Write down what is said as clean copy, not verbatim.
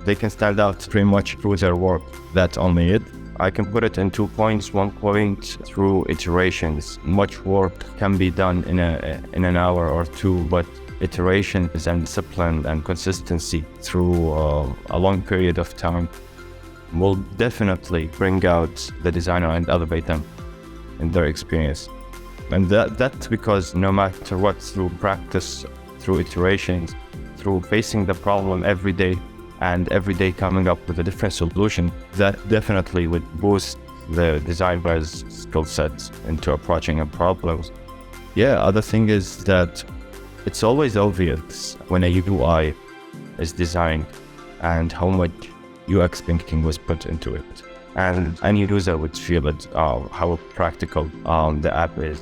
they can stand out pretty much through their work. That's only it. I can put it in 2 points. 1 point, through iterations. Much work can be done in an hour or two, but iterations and discipline and consistency through a long period of time will definitely bring out the designer and elevate them in their experience. And that's because no matter what, through practice, through iterations, through facing the problem every day, and every day coming up with a different solution, that definitely would boost the designer's skill sets into approaching a problem. Yeah, other thing is that it's always obvious when a UI is designed and how much UX thinking was put into it. And any user would feel it, how practical the app is.